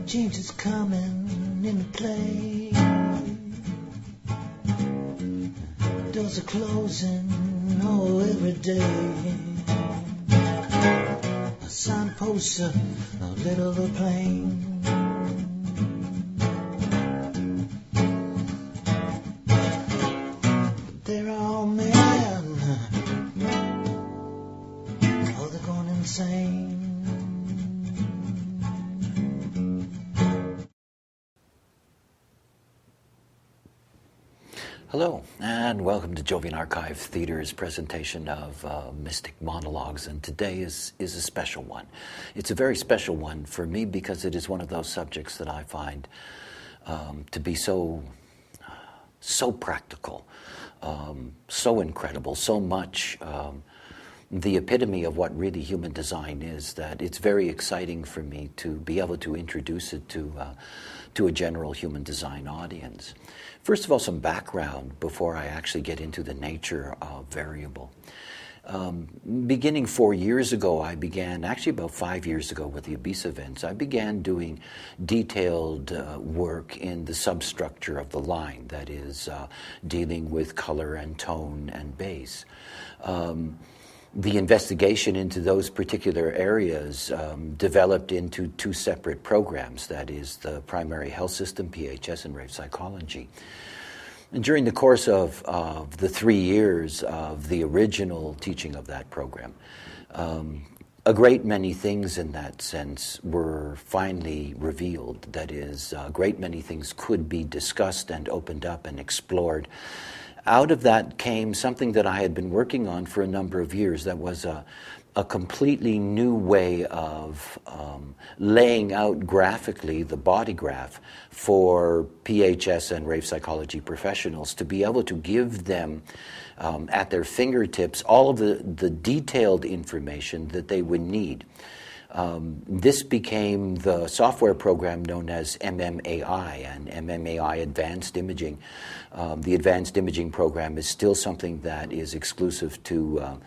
change is coming into play. Doors are closing, oh, every day. A signpost, a little of a plane. They're all men, oh, they're going insane. Hello, and welcome to Jovian Archive Theater's presentation of Mystic Monologues, and today is a special one. It's a very special one for me because it is one of those subjects that I find to be so practical, so incredible, so much the epitome of what really human design is, that it's very exciting for me to be able to introduce it to a general human design audience. First of all, some background before I actually get into the nature of variable. Beginning 4 years ago, actually about 5 years ago with the Abyss events, I began doing detailed work in the substructure of the line, that is, dealing with color and tone and bass. The investigation into those particular areas developed into two separate programs, that is the primary health system, PHS, and rave psychology. And during the course of the 3 years of the original teaching of that program, a great many things in that sense were finally revealed. That is, a great many things could be discussed and opened up and explored. Out of that came something that I had been working on for a number of years. That was a completely new way of laying out graphically the body graph for PHS and rave psychology professionals, to be able to give them at their fingertips all of the detailed information that they would need. This became the software program known as MMAI and MMAI Advanced Imaging. The Advanced Imaging program is still something that is exclusive to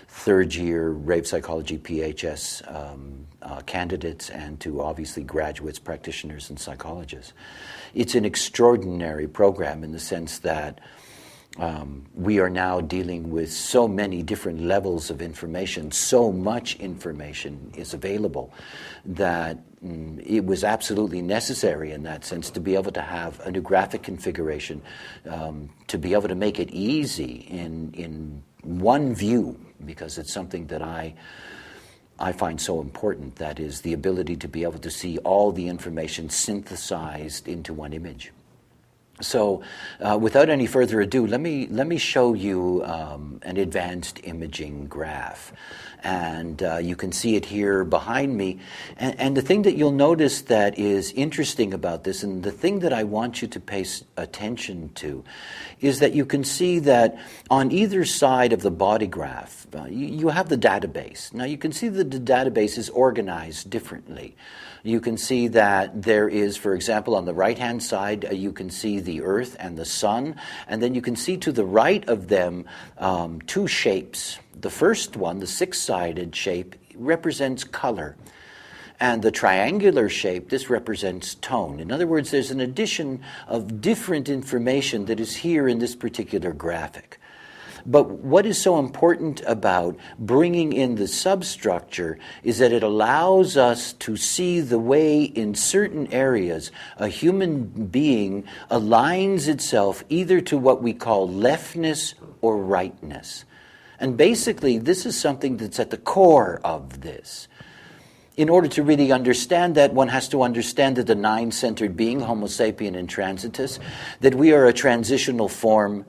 third-year rave psychology PHS candidates and to obviously graduates, practitioners, and psychologists. It's an extraordinary program in the sense that we are now dealing with so many different levels of information. So much information is available that it was absolutely necessary in that sense to be able to have a new graphic configuration, to be able to make it easy in one view, because it's something that I find so important, that is the ability to be able to see all the information synthesized into one image. So without any further ado, let me show you an advanced imaging graph. And you can see it here behind me. And the thing that you'll notice that is interesting about this, and the thing that I want you to pay attention to, is that you can see that on either side of the body graph, you have the database. Now you can see that the database is organized differently. You can see that there is, for example, on the right-hand side, you can see the Earth and the Sun, and then you can see to the right of them two shapes. The first one, the six-sided shape, represents color. And the triangular shape, this represents tone. In other words, there's an addition of different information that is here in this particular graphic. But what is so important about bringing in the substructure is that it allows us to see the way in certain areas a human being aligns itself either to what we call leftness or rightness. And basically, this is something that's at the core of this. In order to really understand that, one has to understand that the nine-centered being, Homo sapien intransitus, that we are a transitional form,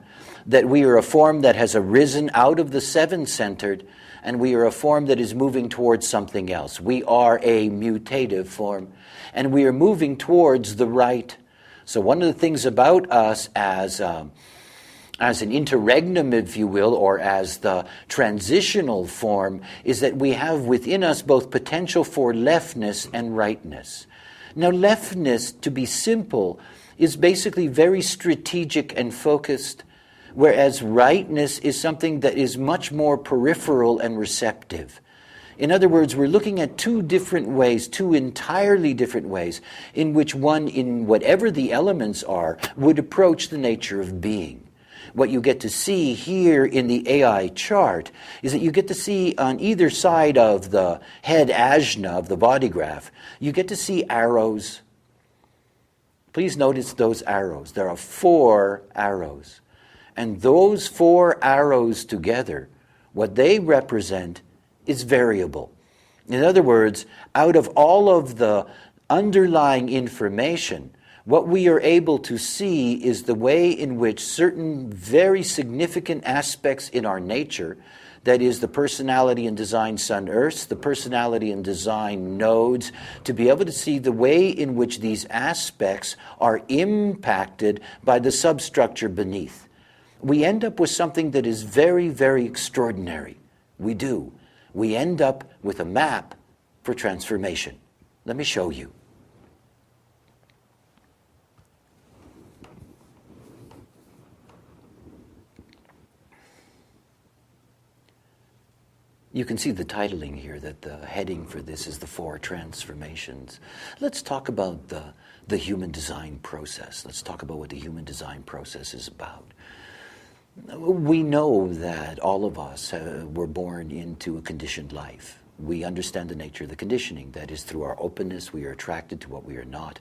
that we are a form that has arisen out of the seven-centered, and we are a form that is moving towards something else. We are a mutative form, and we are moving towards the right. So one of the things about us as an interregnum, if you will, or as the transitional form, is that we have within us both potential for leftness and rightness. Now, leftness, to be simple, is basically very strategic and focused, whereas rightness is something that is much more peripheral and receptive. In other words, we're looking at two different ways, two entirely different ways, in which one, in whatever the elements are, would approach the nature of being. What you get to see here in the AI chart is that you get to see on either side of the head ajna of the body graph, you get to see arrows. Please notice those arrows. There are 4 arrows. And those 4 arrows together, what they represent is variable. In other words, out of all of the underlying information, what we are able to see is the way in which certain very significant aspects in our nature, that is the personality and design sun earths, the personality and design nodes, to be able to see the way in which these aspects are impacted by the substructure beneath. We end up with something that is very, very extraordinary. We do. We end up with a map for transformation. Let me show you. You can see the titling here, that the heading for this is the 4 transformations. Let's talk about the human design process. Let's talk about what the human design process is about. We know that all of us were born into a conditioned life. We understand the nature of the conditioning. That is, through our openness, we are attracted to what we are not.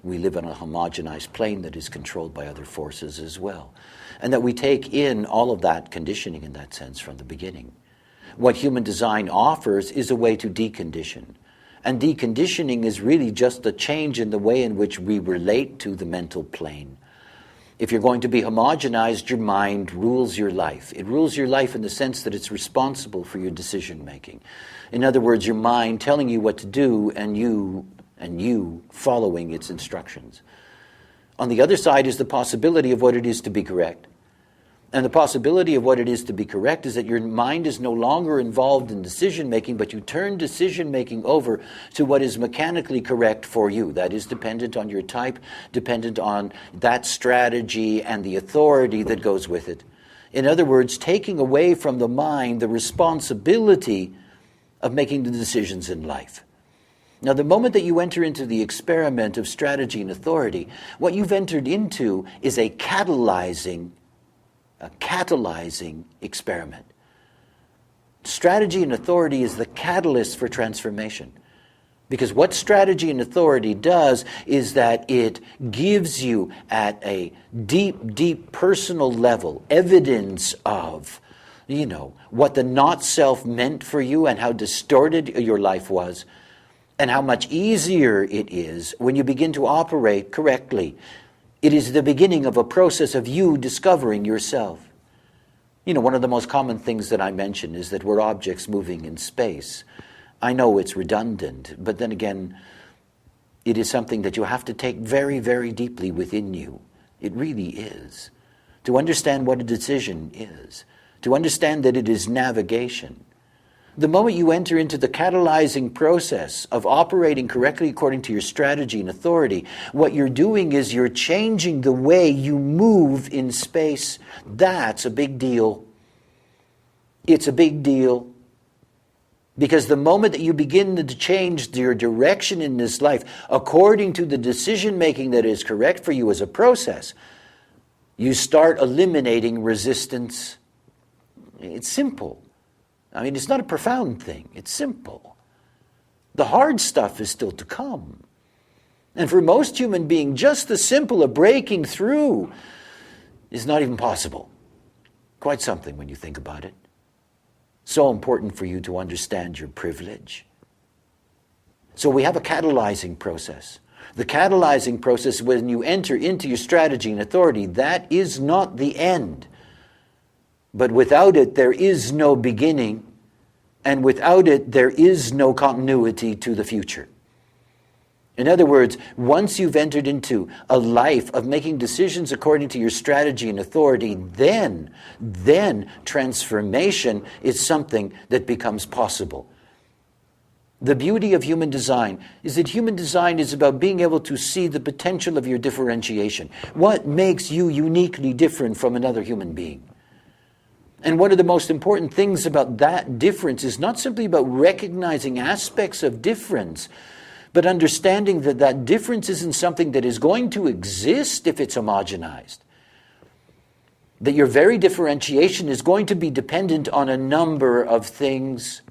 We live on a homogenized plane that is controlled by other forces as well. And that we take in all of that conditioning in that sense from the beginning. What human design offers is a way to decondition. And deconditioning is really just a change in the way in which we relate to the mental plane. If you're going to be homogenized, your mind rules your life. It rules your life in the sense that it's responsible for your decision making. In other words, your mind telling you what to do and you following its instructions. On the other side is the possibility of what it is to be correct. And the possibility of what it is to be correct is that your mind is no longer involved in decision-making, but you turn decision-making over to what is mechanically correct for you. That is dependent on your type, dependent on that strategy and the authority that goes with it. In other words, taking away from the mind the responsibility of making the decisions in life. Now, the moment that you enter into the experiment of strategy and authority, what you've entered into is a catalyzing experiment. Strategy and authority is the catalyst for transformation. Because what strategy and authority does is that it gives you at a deep, deep personal level evidence of, what the not self meant for you and how distorted your life was, and how much easier it is when you begin to operate correctly. It is the beginning of a process of you discovering yourself. One of the most common things that I mention is that we're objects moving in space. I know it's redundant, but then again, it is something that you have to take very, very deeply within you. It really is. To understand what a decision is. To understand that it is navigation. The moment you enter into the catalyzing process of operating correctly according to your strategy and authority, what you're doing is you're changing the way you move in space. That's a big deal. It's a big deal. Because the moment that you begin to change your direction in this life according to the decision making that is correct for you as a process, you start eliminating resistance. It's simple. It's not a profound thing. It's simple. The hard stuff is still to come. And for most human beings, just the simple of breaking through is not even possible. Quite something when you think about it. So important for you to understand your privilege. So we have a catalyzing process. The catalyzing process, when you enter into your strategy and authority, that is not the end. But without it, there is no beginning, and without it, there is no continuity to the future. In other words, once you've entered into a life of making decisions according to your strategy and authority, then transformation is something that becomes possible. The beauty of human design is that human design is about being able to see the potential of your differentiation. What makes you uniquely different from another human being? And one of the most important things about that difference is not simply about recognizing aspects of difference, but understanding that that difference isn't something that is going to exist if it's homogenized. That your very differentiation is going to be dependent on a number of things.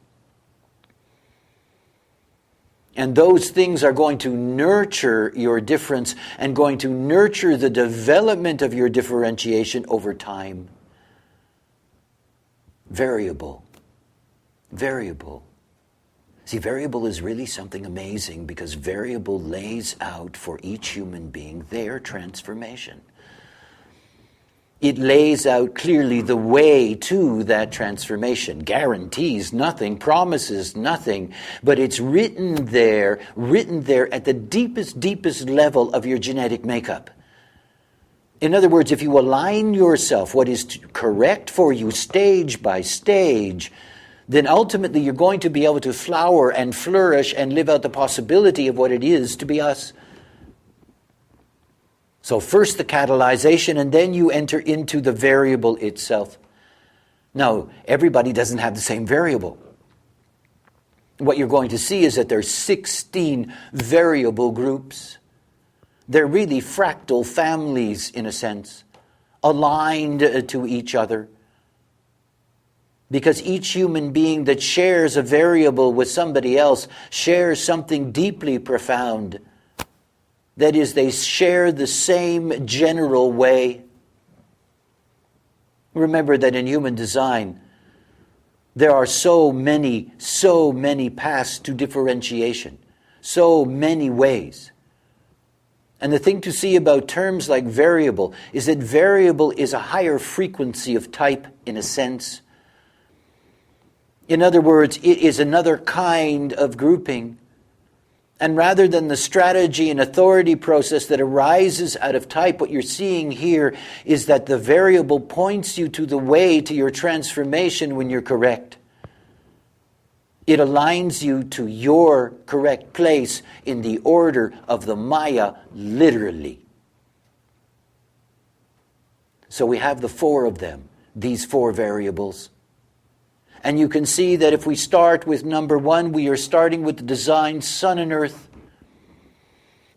And those things are going to nurture your difference and going to nurture the development of your differentiation over time. Variable. Variable. See, variable is really something amazing because variable lays out for each human being their transformation. It lays out clearly the way to that transformation, guarantees nothing, promises nothing, but it's written there at the deepest level of your genetic makeup. In other words, if you align yourself, what is correct for you stage by stage, then ultimately you're going to be able to flower and flourish and live out the possibility of what it is to be us. So first the catalyzation, and then you enter into the variable itself. Now, everybody doesn't have the same variable. What you're going to see is that there's 16 variable groups. They're really fractal families, in a sense, aligned to each other. Because each human being that shares a variable with somebody else shares something deeply profound. That is, they share the same general way. Remember that in human design, there are so many paths to differentiation, so many ways. And the thing to see about terms like variable is that variable is a higher frequency of type, in a sense. In other words, it is another kind of grouping. And rather than the strategy and authority process that arises out of type, what you're seeing here is that the variable points you to the way to your transformation when you're correct. It aligns you to your correct place in the order of the Maya, literally. So we have the 4 of them, these 4 variables. And you can see that if we start with number 1, we are starting with the design sun and earth.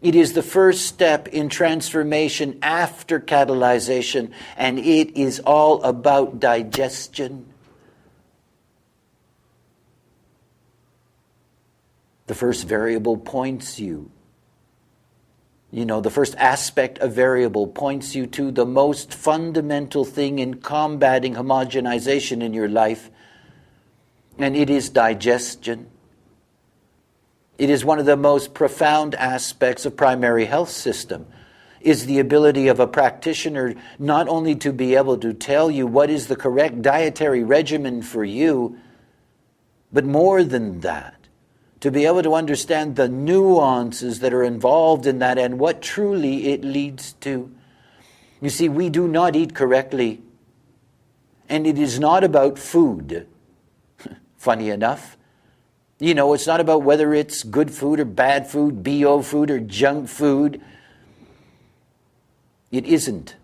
It is the first step in transformation after catalyzation, and it is all about digestion. The first variable points you. The first aspect of variable points you to the most fundamental thing in combating homogenization in your life. And it is digestion. It is one of the most profound aspects of primary health system, is the ability of a practitioner not only to be able to tell you what is the correct dietary regimen for you, but more than that, to be able to understand the nuances that are involved in that and what truly it leads to. You see, we do not eat correctly, and it is not about food. Funny enough. It's not about whether it's good food or bad food, BO food or junk food. It isn't.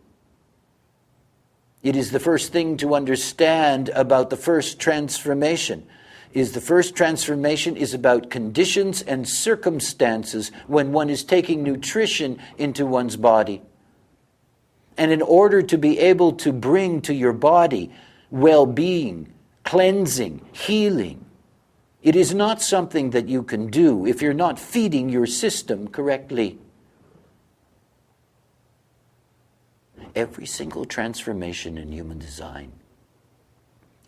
It is the first thing to understand about the first transformation. The first transformation is about conditions and circumstances when one is taking nutrition into one's body. And in order to be able to bring to your body well-being, cleansing, healing, it is not something that you can do if you're not feeding your system correctly. Every single transformation in human design,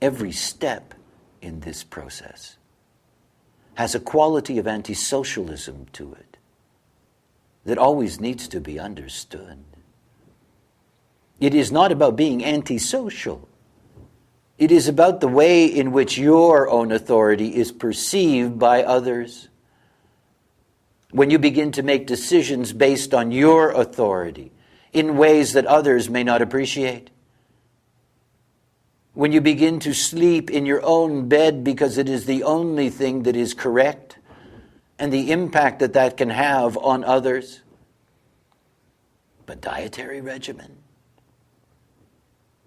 every step in this process, has a quality of anti-socialism to it that always needs to be understood. It is not about being antisocial. It is about the way in which your own authority is perceived by others. When you begin to make decisions based on your authority in ways that others may not appreciate. When you begin to sleep in your own bed because it is the only thing that is correct, and the impact that that can have on others. But dietary regimen?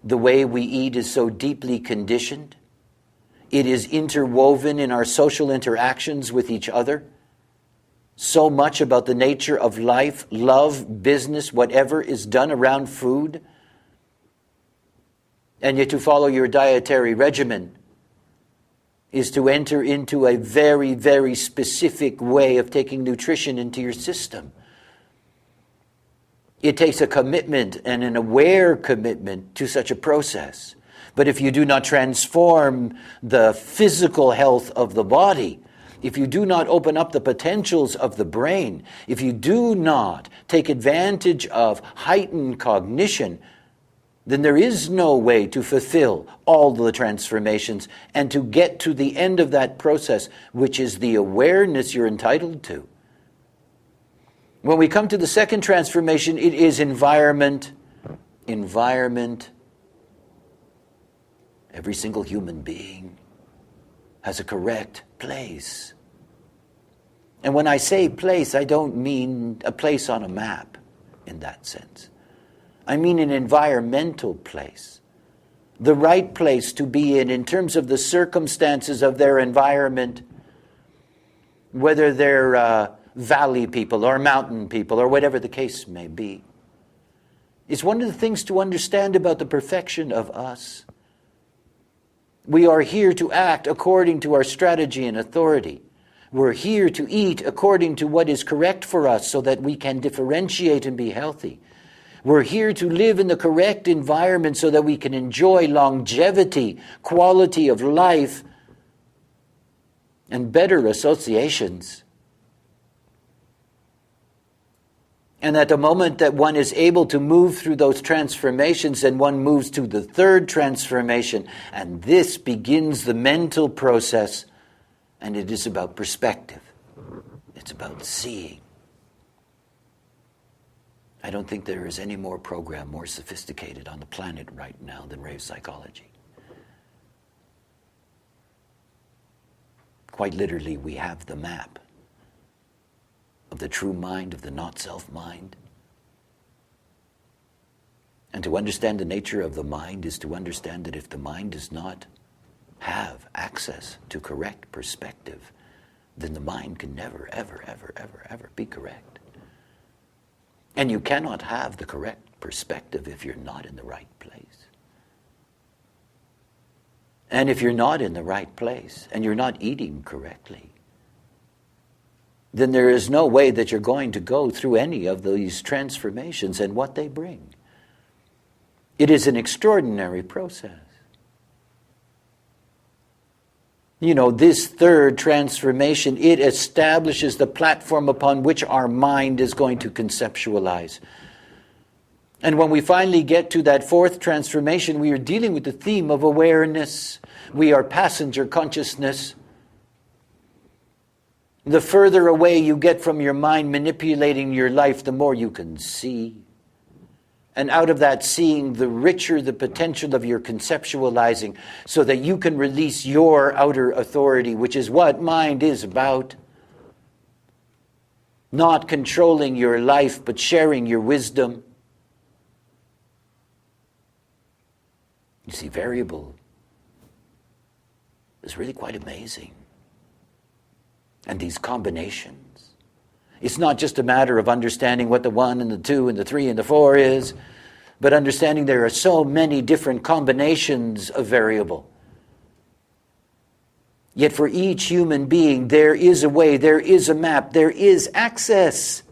The way we eat is so deeply conditioned. It is interwoven in our social interactions with each other. So much about the nature of life, love, business, whatever is done around food. And yet to follow your dietary regimen is to enter into a very, very specific way of taking nutrition into your system. It takes a commitment and an aware commitment to such a process. But if you do not transform the physical health of the body, if you do not open up the potentials of the brain, if you do not take advantage of heightened cognition, then there is no way to fulfill all the transformations and to get to the end of that process, which is the awareness you're entitled to. When we come to the second transformation, it is environment. Environment. Every single human being has a correct place. And when I say place, I don't mean a place on a map in that sense. I mean an environmental place. The right place to be in terms of the circumstances of their environment, whether they're valley people or mountain people or whatever the case may be. It's one of the things to understand about the perfection of us. We are here to act according to our strategy and authority. We're here to eat according to what is correct for us so that we can differentiate and be healthy. We're here to live in the correct environment so that we can enjoy longevity, quality of life, and better associations. And at the moment that one is able to move through those transformations, then one moves to the third transformation. And this begins the mental process. And it is about perspective. It's about seeing. I don't think there is any more program more sophisticated on the planet right now than rave psychology. Quite literally, we have the map of the true mind, of the not-self mind. And to understand the nature of the mind is to understand that if the mind does not have access to correct perspective, then the mind can never, ever, ever, ever, ever be correct. And you cannot have the correct perspective if you're not in the right place. And if you're not in the right place and you're not eating correctly, then there is no way that you're going to go through any of these transformations and what they bring. It is an extraordinary process. You know, this third transformation, it establishes the platform upon which our mind is going to conceptualize. And when we finally get to that fourth transformation, we are dealing with the theme of awareness. We are passenger consciousness. The further away you get from your mind manipulating your life, the more you can see. And out of that seeing, the richer the potential of your conceptualizing, so that you can release your outer authority, which is what mind is about. Not controlling your life, but sharing your wisdom. You see, variable is really quite amazing. And these combinations. It's not just a matter of understanding what the 1 and the 2 and the 3 and the 4 is, but understanding there are so many different combinations of variable. Yet for each human being, there is a way, there is a map, there is access.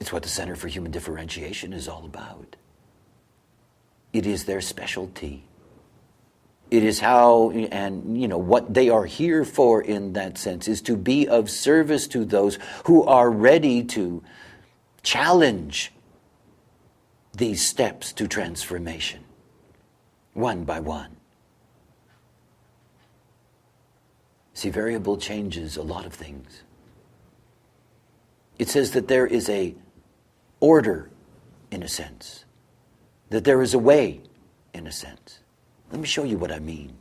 It's what the Center for Human Differentiation is all about. It is their specialty. It is how, and what they are here for in that sense is to be of service to those who are ready to challenge these steps to transformation, one by one. See, variable changes a lot of things. It says that there is a order, in a sense, that there is a way, in a sense. Let me show you what I mean.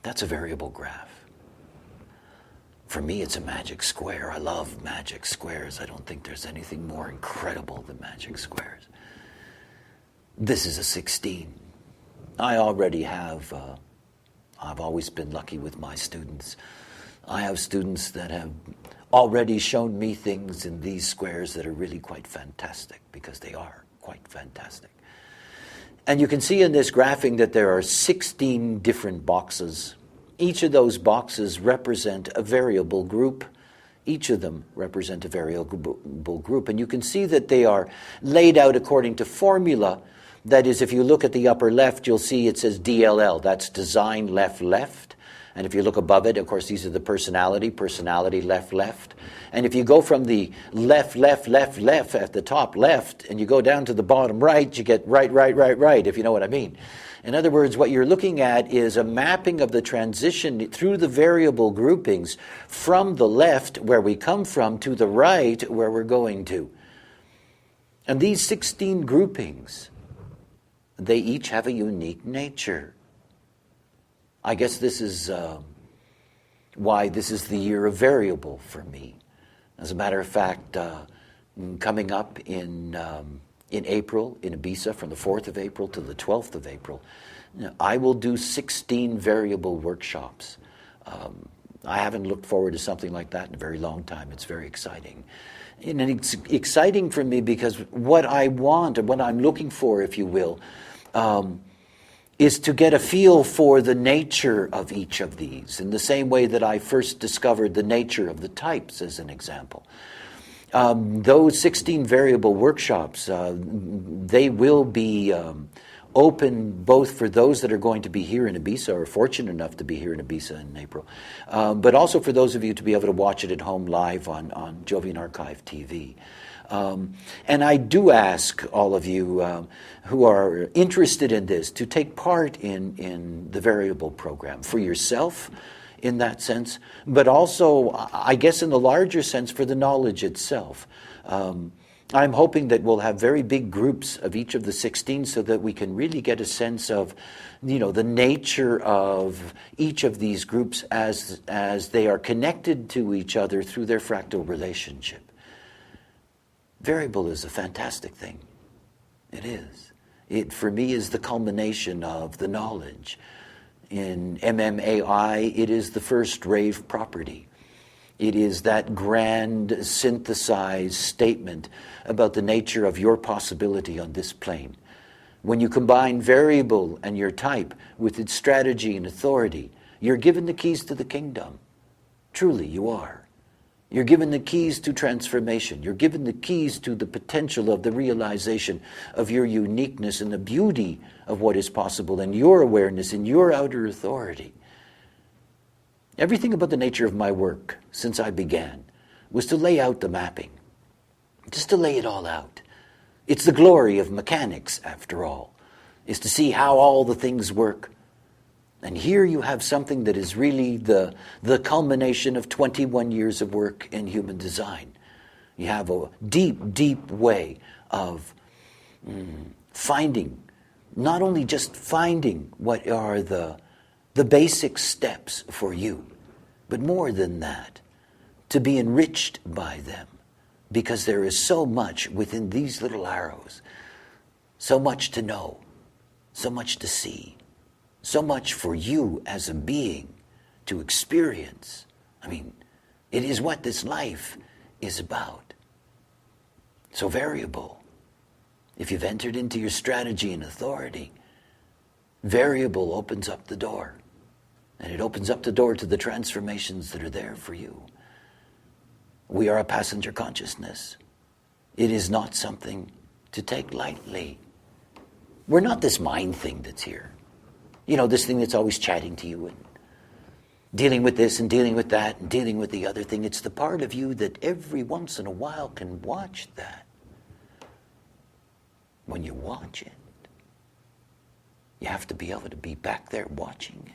That's a variable graph. For me, it's a magic square. I love magic squares. I don't think there's anything more incredible than magic squares. This is a 16. I already have, I've always been lucky with my students. I have students that have already shown me things in these squares that are really quite fantastic, because they are quite fantastic. And you can see in this graphing that there are 16 different boxes. Each of those boxes represent a variable group. Each of them represent a variable group. And you can see that they are laid out according to formula. That is, if you look at the upper left, you'll see it says DLL. That's design left. And if you look above it, of course, these are the personality left. And if you go from the left at the top left, and you go down to the bottom right, you get right, if you know what I mean. In other words, what you're looking at is a mapping of the transition through the variable groupings from the left, where we come from, to the right, where we're going to. And these 16 groupings, they each have a unique nature. I guess this is why this is the year of variable for me. As a matter of fact, coming up in April in Ibiza, from the 4th of April to the 12th of April, I will do 16 variable workshops. I haven't looked forward to something like that in a very long time. It's very exciting. And it's exciting for me because what I want, and what I'm looking for, if you will, is to get a feel for the nature of each of these, in the same way that I first discovered the nature of the types, as an example. Those 16 variable workshops, they will be open both for those that are going to be here in Ibiza, or fortunate enough to be here in Ibiza in April, but also for those of you to be able to watch it at home live on Jovian Archive TV. And I do ask all of you who are interested in this to take part in the variable program for yourself, in that sense, but also, I guess in the larger sense, for the knowledge itself. I'm hoping that we'll have very big groups of each of the 16 so that we can really get a sense of, the nature of each of these groups as they are connected to each other through their fractal relationship. Variable is a fantastic thing. It is. It, for me, is the culmination of the knowledge. In MMAI, it is the first rave property. It is that grand synthesized statement about the nature of your possibility on this plane. When you combine variable and your type with its strategy and authority, you're given the keys to the kingdom. Truly, you are. You're given the keys to transformation. You're given the keys to the potential of the realization of your uniqueness and the beauty of what is possible, and your awareness and your outer authority. Everything about the nature of my work since I began was to lay out the mapping, just to lay it all out. It's the glory of mechanics, after all, is to see how all the things work. And here you have something that is really the culmination of 21 years of work in human design. You have a deep way of finding, not only just finding what are the basic steps for you, but more than that, to be enriched by them, because there is so much within these little arrows, so much to know, so much to see, so much for you as a being to experience. I mean, it is what this life is about. So variable. If you've entered into your strategy and authority, variable opens up the door. And it opens up the door to the transformations that are there for you. We are a passenger consciousness. It is not something to take lightly. We're not this mind thing that's here. This thing that's always chatting to you and dealing with this and dealing with that and dealing with the other thing. It's the part of you that every once in a while can watch that. When you watch it, you have to be able to be back there watching it.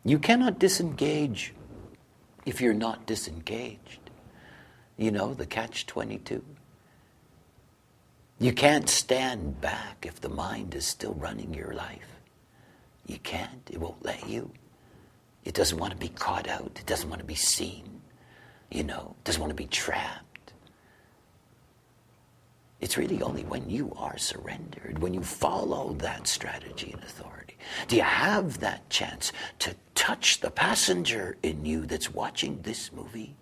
You cannot disengage if you're not disengaged. The catch-22. You can't stand back if the mind is still running your life. You can't. It won't let you. It doesn't want to be caught out. It doesn't want to be seen. It doesn't want to be trapped. It's really only when you are surrendered, when you follow that strategy and authority, do you have that chance to touch the passenger in you that's watching this movie.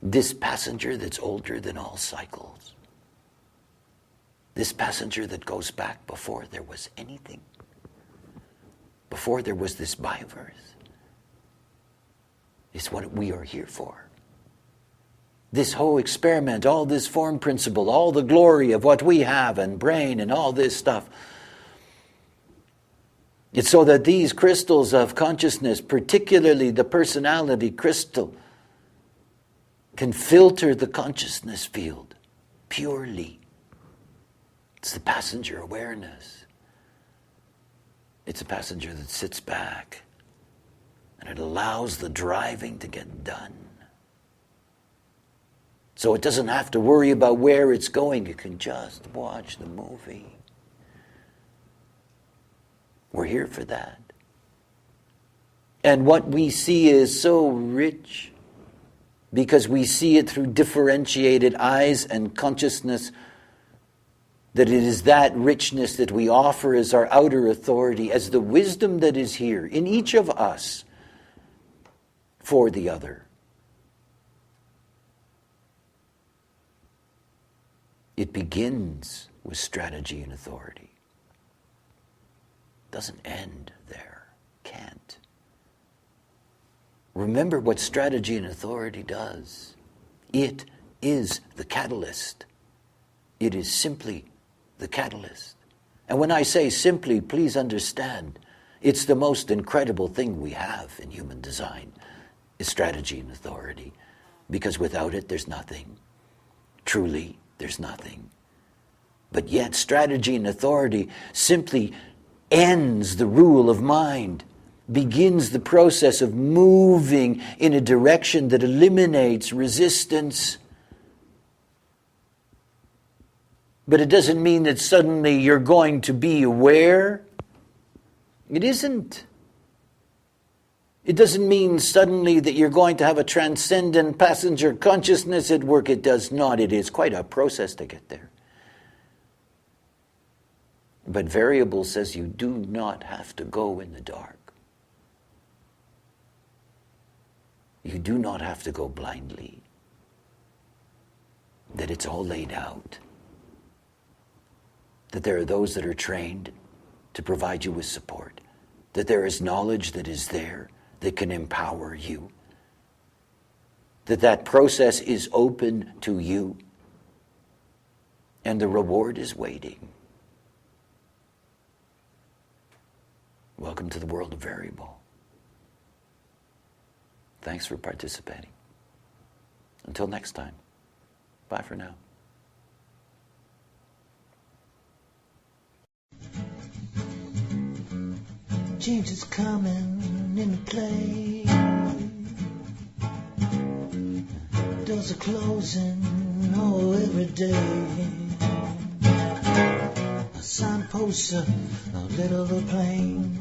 This passenger that's older than all cycles. This passenger that goes back before there was anything. Before there was this biverse. It's what we are here for. This whole experiment, all this form principle, all the glory of what we have and brain and all this stuff. It's so that these crystals of consciousness, particularly the personality crystal, can filter the consciousness field purely. It's the passenger awareness. It's a passenger that sits back and it allows the driving to get done. So it doesn't have to worry about where it's going. It can just watch the movie. We're here for that. And what we see is so rich because we see it through differentiated eyes and consciousness, that it is that richness that we offer as our outer authority, as the wisdom that is here in each of us for the other. It begins with strategy and authority. Doesn't end there. Can't. Remember what strategy and authority does. It is the catalyst. It is simply the catalyst. And when I say simply, please understand, it's the most incredible thing we have in human design, is strategy and authority. Because without it, there's nothing. Truly, there's nothing. But yet, strategy and authority simply ends the rule of mind, begins the process of moving in a direction that eliminates resistance. But it doesn't mean that suddenly you're going to be aware. It isn't. It doesn't mean suddenly that you're going to have a transcendent passenger consciousness at work. It does not. It is quite a process to get there. But variable says you do not have to go in the dark. You do not have to go blindly. That it's all laid out. That there are those that are trained to provide you with support. That there is knowledge that is there that can empower you. That process is open to you. And the reward is waiting. Welcome to the world of variable. Thanks for participating. Until next time, bye for now. Change is coming into play. Doors are closing, every day. A signpost, a little plane.